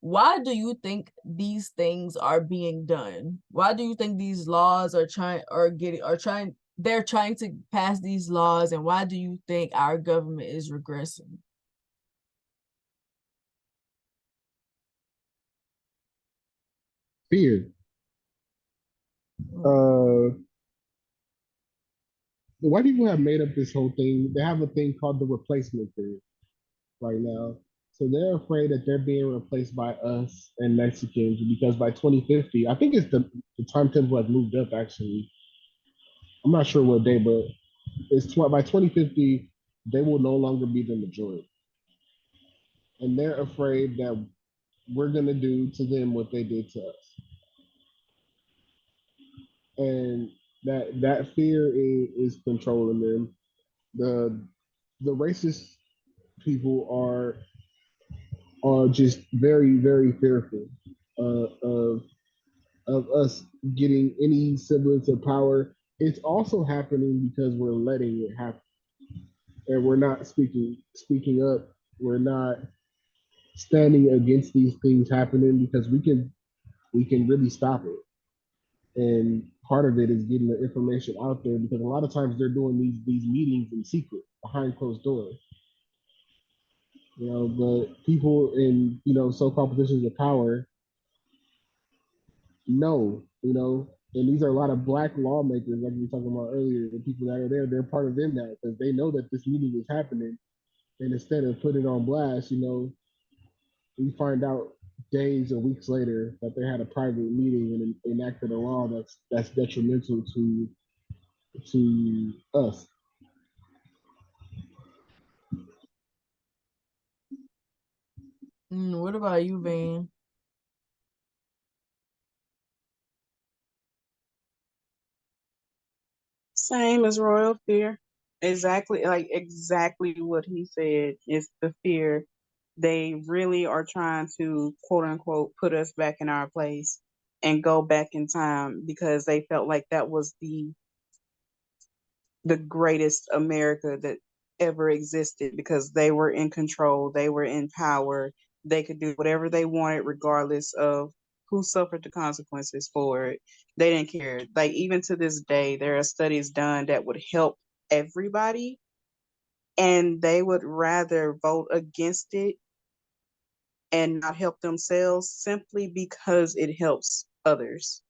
why do you think these things are being done? Why do you think these laws are they're trying to pass these laws, and why do you think our government is regressing? Fear. Mm. Uh, the white people have made up this whole thing. They have a thing called the replacement theory right now. So they're afraid that they're being replaced by us and Mexicans because by 2050, I think it's the timetable has moved up actually. I'm not sure what day, but by 2050 they will no longer be the majority, and they're afraid that we're gonna do to them what they did to us, and that fear is controlling them. The the racist people are just very fearful of us getting any semblance of power. It's also happening because we're letting it happen, and we're not speaking up. We're not standing against these things happening because we can really stop it. And part of it is getting the information out there because a lot of times they're doing these meetings in secret behind closed doors. But people in so-called positions of power know, and these are a lot of black lawmakers, like we were talking about earlier. The people that are there, they're part of them now because they know that this meeting is happening, and instead of putting it on blast, we find out days or weeks later that they had a private meeting and enacted a law that's detrimental to us. What about you, Van? Same as royal fear. Exactly, like exactly what he said is the fear. They really are trying to quote unquote put us back in our place and go back in time because they felt like that was the greatest America that ever existed because they were in control, they were in power, they could do whatever they wanted regardless of who suffered the consequences for it. They didn't care. Like even to this day, there are studies done that would help everybody and they would rather vote against it and not help themselves simply because it helps others.